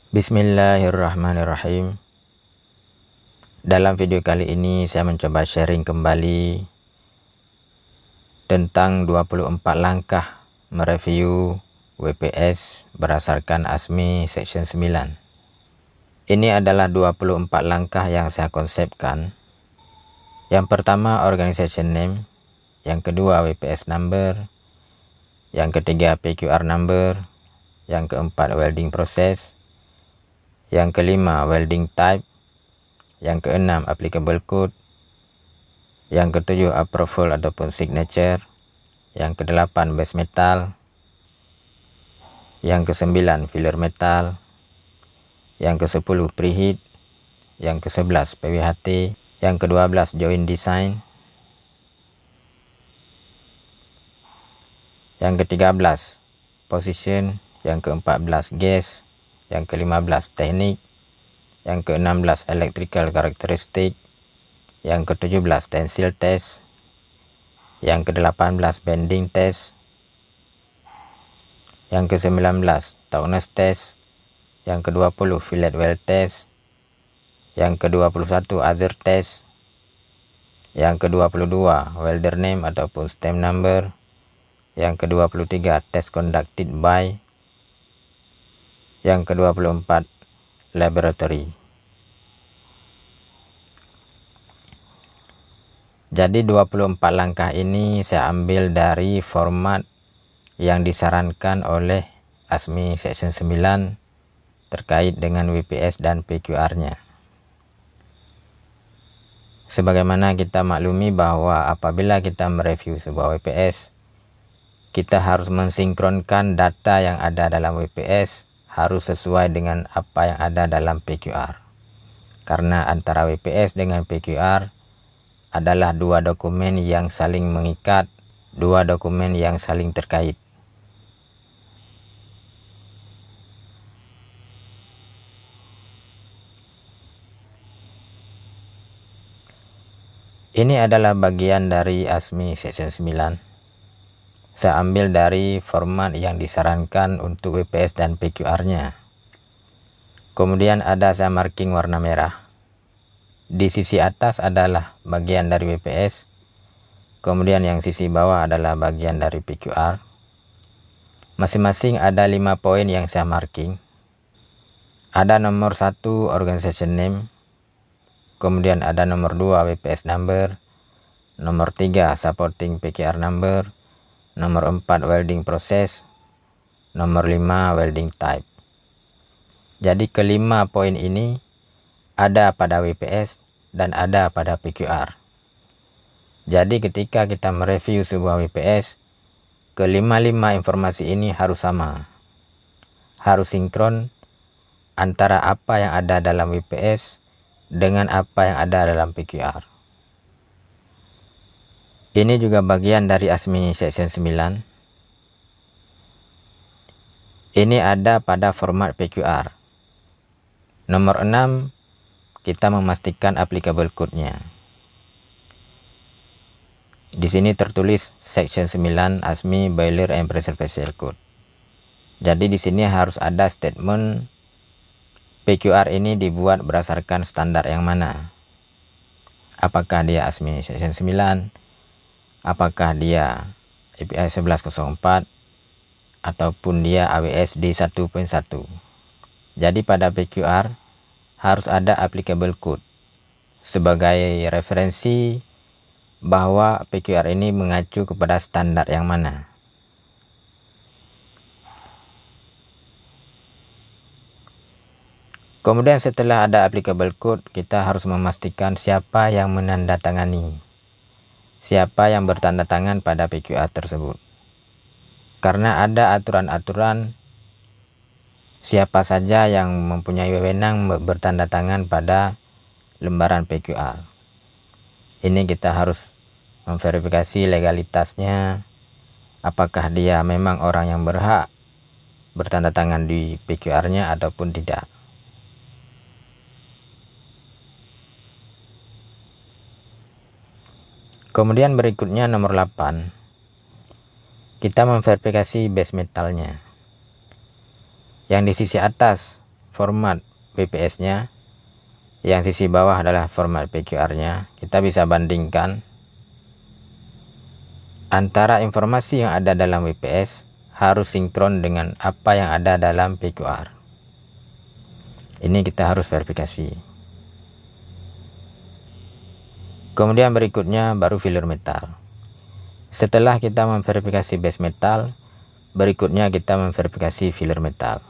Bismillahirrahmanirrahim. Dalam video kali ini saya mencoba sharing kembali tentang 24 langkah mereview WPS berdasarkan ASME Section 9. Ini adalah 24 langkah yang saya konsepkan. Yang pertama organization name, yang kedua WPS number, yang ketiga PQR number, yang keempat welding process, yang kelima welding type, yang keenam applicable code, yang ketujuh approval ataupun signature, yang kedelapan base metal, yang kesembilan filler metal, yang ke-10 preheat, yang ke-11 PWHT, yang ke-12 joint design, yang ke-13 position, yang ke-14 gas, yang ke-15 teknik, yang ke-16 electrical characteristic, yang ke-17 tensile test, yang ke-18 bending test, yang ke-19 toughness test, yang ke-20 fillet weld test, yang ke-21 other test, yang ke-22 welder name ataupun stamp number, yang ke-23 test conducted by, yang ke-24 laboratory. Jadi 24 langkah ini saya ambil dari format yang disarankan oleh ASME Section 9 terkait dengan WPS dan PQR-nya. Sebagaimana kita maklumi bahwa apabila kita mereview sebuah WPS, kita harus mensinkronkan data yang ada dalam WPS harus sesuai dengan apa yang ada dalam PQR. Karena antara WPS dengan PQR adalah dua dokumen yang saling mengikat, dua dokumen yang saling terkait. Ini adalah bagian dari ASME Section 9. Saya ambil dari format yang disarankan untuk WPS dan PQR-nya. Kemudian ada saya marking warna merah. Di sisi atas adalah bagian dari WPS. Kemudian yang sisi bawah adalah bagian dari PQR. Masing-masing ada 5 poin yang saya marking. Ada nomor 1 organization name. Kemudian ada nomor 2 WPS number. Nomor 3 supporting PQR number. Nomor 4 welding process, nomor 5 welding type. Jadi kelima poin ini ada pada WPS dan ada pada PQR. Jadi ketika kita mereview sebuah WPS, kelima-lima informasi ini harus sama. Harus sinkron antara apa yang ada dalam WPS dengan apa yang ada dalam PQR. Ini juga bagian dari ASME Section 9. Ini ada pada format PQR. Nomor 6, kita memastikan applicable code-nya. Di sini tertulis Section 9 ASME Boiler and Pressure Vessel Code. Jadi di sini harus ada statement PQR ini dibuat berdasarkan standar yang mana. Apakah dia ASME Section 9? Apakah dia API 1104 ataupun dia AWS D1.1. Jadi pada PQR harus ada applicable code sebagai referensi bahwa PQR ini mengacu kepada standar yang mana. Kemudian setelah ada applicable code, kita harus memastikan siapa yang menandatangani, siapa yang bertanda tangan pada PQR tersebut. Karena ada aturan-aturan siapa saja yang mempunyai wewenang bertanda tangan pada lembaran PQR. Ini kita harus memverifikasi legalitasnya, apakah dia memang orang yang berhak bertanda tangan di PQR-nya ataupun tidak. Kemudian berikutnya nomor 8, kita memverifikasi base metalnya. Yang di sisi atas format WPS-nya, yang sisi bawah adalah format PQR-nya. Kita bisa bandingkan antara informasi yang ada dalam WPS harus sinkron dengan apa yang ada dalam PQR. Ini kita harus verifikasi. Kemudian berikutnya baru filler metal. Setelah kita memverifikasi base metal, berikutnya kita memverifikasi filler metal.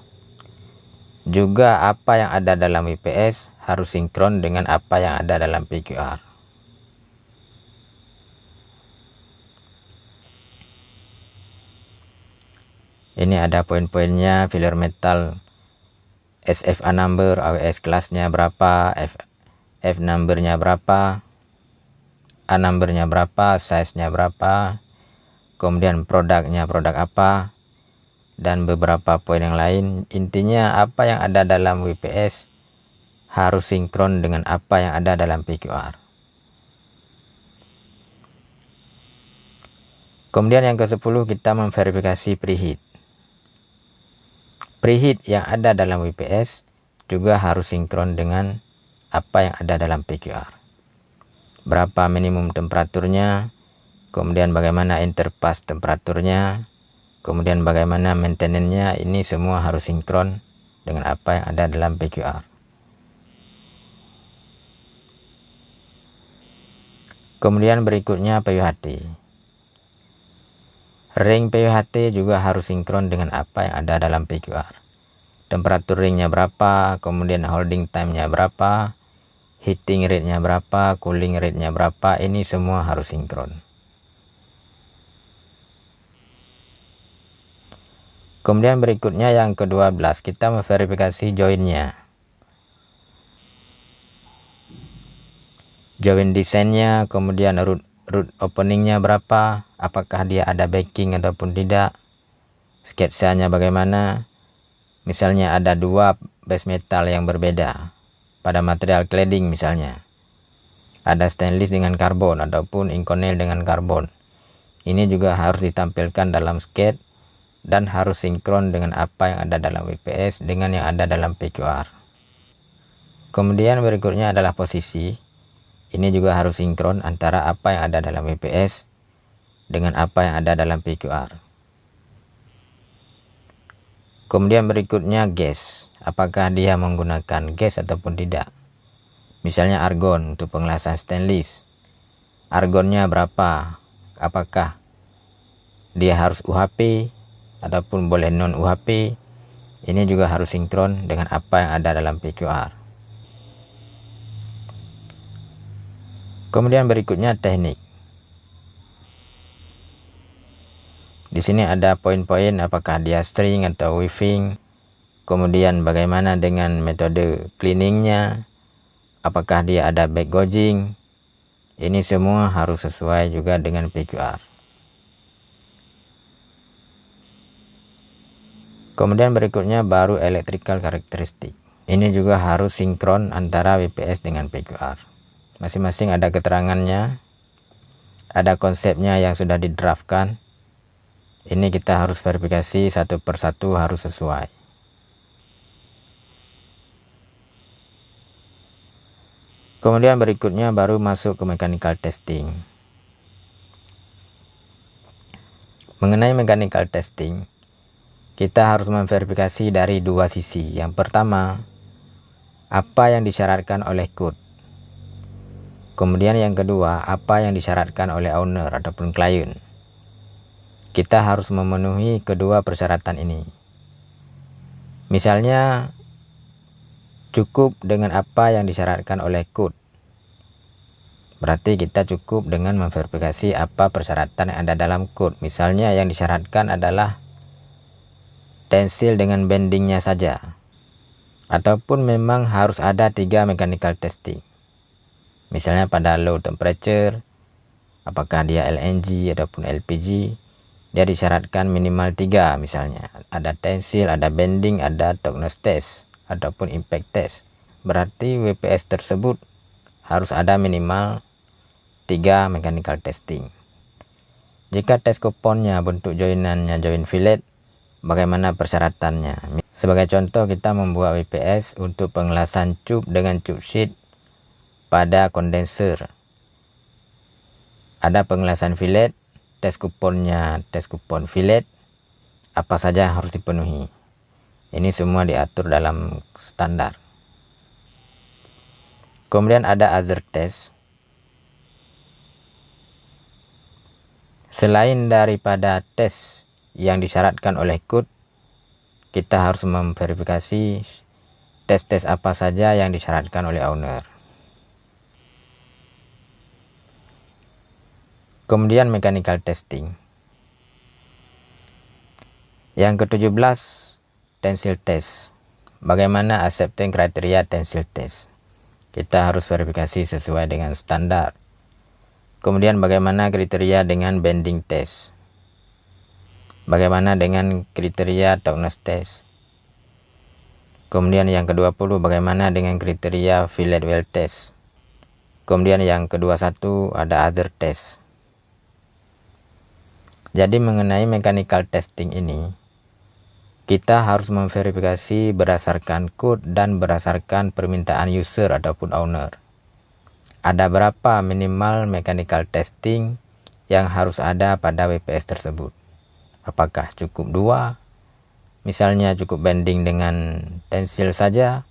Juga apa yang ada dalam WPS harus sinkron dengan apa yang ada dalam PQR. Ini ada poin-poinnya, filler metal SFA number, AWS kelasnya berapa, F numbernya berapa, A numbernya berapa, size-nya berapa, kemudian produknya produk apa, dan beberapa poin yang lain. Intinya apa yang ada dalam WPS harus sinkron dengan apa yang ada dalam PQR. Kemudian yang ke-10 kita memverifikasi preheat. Preheat yang ada dalam WPS juga harus sinkron dengan apa yang ada dalam PQR. Berapa minimum temperaturnya, kemudian bagaimana interface temperaturnya, kemudian bagaimana maintenance-nya, ini semua harus sinkron dengan apa yang ada dalam PQR. Kemudian berikutnya PWHT. Ring PWHT juga harus sinkron dengan apa yang ada dalam PQR. Temperatur ringnya berapa, kemudian holding time-nya berapa, heating rate-nya berapa, cooling rate-nya berapa, ini semua harus sinkron. Kemudian berikutnya yang ke-12, kita memverifikasi join-nya. Join desainnya, kemudian root openingnya berapa, apakah dia ada backing ataupun tidak, sketsanya bagaimana. Misalnya ada dua base metal yang berbeda pada material cladding, misalnya ada stainless dengan karbon ataupun inconel dengan karbon. Ini juga harus ditampilkan dalam sketch dan harus sinkron dengan apa yang ada dalam WPS dengan yang ada dalam PQR. Kemudian berikutnya adalah posisi. Ini juga harus sinkron antara apa yang ada dalam WPS dengan apa yang ada dalam PQR. Kemudian berikutnya gas. Apakah dia menggunakan gas ataupun tidak. Misalnya argon untuk pengelasan stainless. Argonnya berapa? Apakah dia harus UHP ataupun boleh non UHP? Ini juga harus sinkron dengan apa yang ada dalam PQR. Kemudian berikutnya teknik. Di sini ada poin-poin apakah dia string atau weaving. Kemudian bagaimana dengan metode cleaningnya. Apakah dia ada back gouging. Ini semua harus sesuai juga dengan PQR. Kemudian berikutnya baru electrical characteristic. Ini juga harus sinkron antara WPS dengan PQR. Masing-masing ada keterangannya, ada konsepnya yang sudah didraftkan. Ini kita harus verifikasi satu persatu, harus sesuai. Kemudian berikutnya baru masuk ke mechanical testing. Mengenai mechanical testing, kita harus memverifikasi dari dua sisi. Yang pertama, apa yang disyaratkan oleh code. Kemudian yang kedua, apa yang disyaratkan oleh owner ataupun klien. Kita harus memenuhi kedua persyaratan ini. Misalnya, cukup dengan apa yang disyaratkan oleh code. Berarti kita cukup dengan memverifikasi apa persyaratan yang ada dalam code. Misalnya yang disyaratkan adalah tensil dengan bendingnya saja. Ataupun memang harus ada 3 mechanical testing. Misalnya pada low temperature, apakah dia LNG ataupun LPG, dia disyaratkan minimal 3 misalnya. Ada tensil, ada bending, ada toughness test ataupun impact test. Berarti WPS tersebut harus ada minimal 3 mechanical testing. Jika test compoundnya bentuk joinannya join fillet, bagaimana persyaratannya? Sebagai contoh, kita membuat WPS untuk pengelasan cup dengan cup sheet pada kondenser. Ada pengelasan fillet, tes kuponnya tes kupon fillet, apa saja harus dipenuhi. Ini semua diatur dalam standar. Kemudian ada other test. Selain daripada tes yang disyaratkan oleh code, kita harus memverifikasi tes-tes apa saja yang disyaratkan oleh owner. Kemudian mechanical testing. Yang ke-17, tensile test. Bagaimana accepting kriteria tensile test? Kita harus verifikasi sesuai dengan standar. Kemudian bagaimana kriteria dengan bending test? Bagaimana dengan kriteria toughness test? Kemudian yang ke-20, bagaimana dengan kriteria fillet well test? Kemudian yang ke-21 ada other test. Jadi mengenai mechanical testing ini, kita harus memverifikasi berdasarkan code dan berdasarkan permintaan user ataupun owner. Ada berapa minimal mechanical testing yang harus ada pada WPS tersebut? Apakah cukup 2? Misalnya cukup bending dengan tensil saja,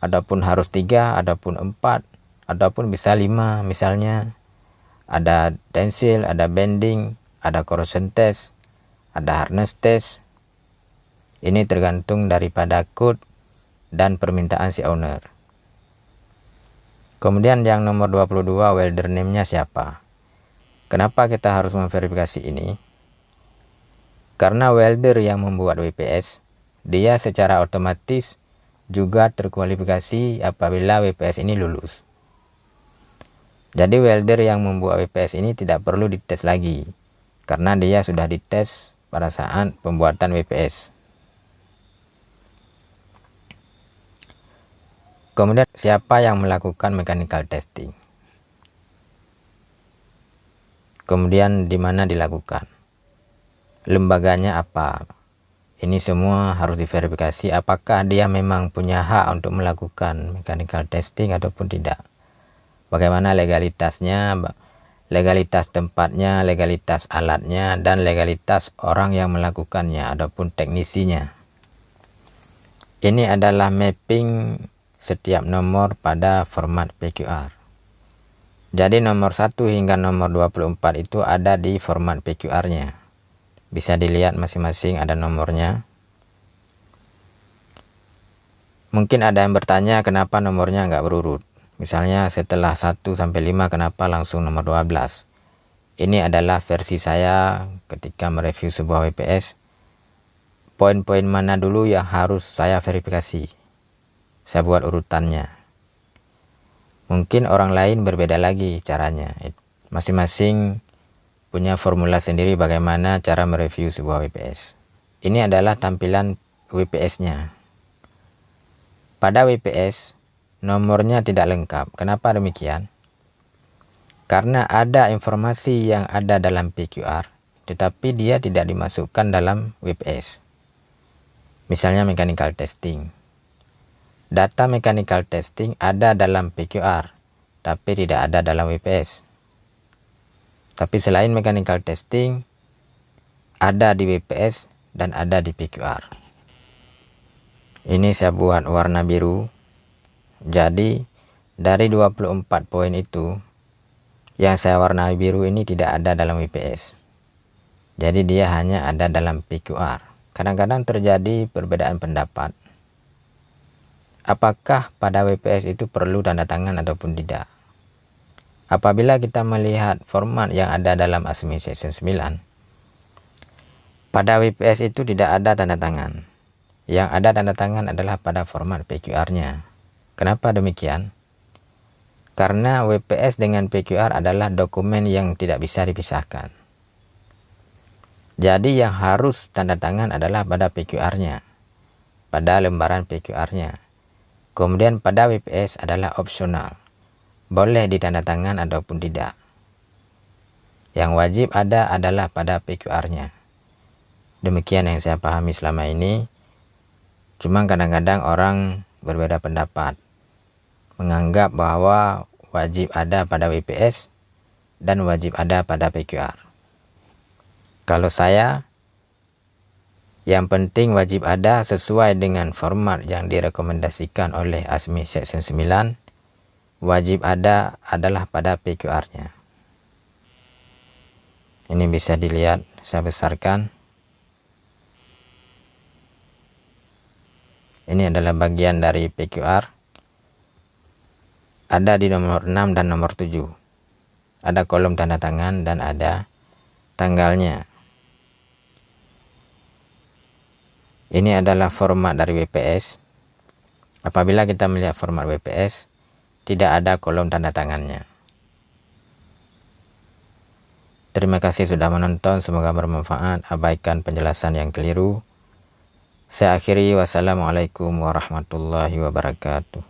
ataupun harus 3, ataupun 4, ataupun bisa 5 misalnya. Ada tensil, ada bending, ada corrosion test, ada hardness test. Ini tergantung daripada code dan permintaan si owner. Kemudian yang nomor 22, welder name-nya siapa? Kenapa kita harus memverifikasi ini? Karena welder yang membuat WPS, dia secara otomatis juga terkualifikasi apabila WPS ini lulus. Jadi welder yang membuat WPS ini tidak perlu dites lagi, karena dia sudah dites pada saat pembuatan WPS. Kemudian siapa yang melakukan mechanical testing? Kemudian di mana dilakukan? Lembaganya apa? Ini semua harus diverifikasi apakah dia memang punya hak untuk melakukan mechanical testing ataupun tidak. Bagaimana legalitasnya, legalitas tempatnya, legalitas alatnya, dan legalitas orang yang melakukannya ataupun teknisinya. Ini adalah mapping setiap nomor pada format PQR. Jadi nomor 1 hingga nomor 24 itu ada di format PQR-nya. Bisa dilihat masing-masing ada nomornya. Mungkin ada yang bertanya kenapa nomornya nggak berurut. Misalnya setelah 1 sampai 5 kenapa langsung nomor 12. Ini adalah versi saya ketika mereview sebuah WPS. Poin-poin mana dulu yang harus saya verifikasi. Saya buat urutannya. Mungkin orang lain berbeda lagi caranya. Masing-masing punya formula sendiri bagaimana cara mereview sebuah WPS. Ini adalah tampilan WPS-nya. Pada WPS, nomornya tidak lengkap. Kenapa demikian? Karena ada informasi yang ada dalam PQR, tetapi dia tidak dimasukkan dalam WPS. Misalnya mechanical testing. Data mechanical testing ada dalam PQR, tapi tidak ada dalam WPS. Tapi selain mechanical testing, ada di WPS dan ada di PQR. Ini saya buat warna biru. Jadi dari 24 poin itu, yang saya warnai biru ini tidak ada dalam WPS. Jadi dia hanya ada dalam PQR. Kadang-kadang terjadi perbedaan pendapat. Apakah pada WPS itu perlu tanda tangan ataupun tidak? Apabila kita melihat format yang ada dalam ASME Section 9, pada WPS itu tidak ada tanda tangan. Yang ada tanda tangan adalah pada format PQR-nya. Kenapa demikian? Karena WPS dengan PQR adalah dokumen yang tidak bisa dipisahkan. Jadi yang harus tanda tangan adalah pada PQR-nya, pada lembaran PQR-nya. Kemudian pada WPS adalah opsional. Boleh ditandatangan ataupun tidak. Yang wajib ada adalah pada PQR-nya. Demikian yang saya pahami selama ini. Cuma kadang-kadang orang berbeda pendapat, menganggap bahwa wajib ada pada WPS dan wajib ada pada PQR. Kalau saya, yang penting wajib ada sesuai dengan format yang direkomendasikan oleh ASMI Section 9. Wajib ada adalah pada PQR-nya. Ini bisa dilihat, saya besarkan. Ini adalah bagian dari PQR. Ada di nomor 6 dan nomor 7. Ada kolom tanda tangan dan ada tanggalnya. Ini adalah format dari WPS. Apabila kita melihat format WPS, tidak ada kolom tanda tangannya. Terima kasih sudah menonton, semoga bermanfaat. Abaikan penjelasan yang keliru. Saya akhiri, wassalamualaikum warahmatullahi wabarakatuh.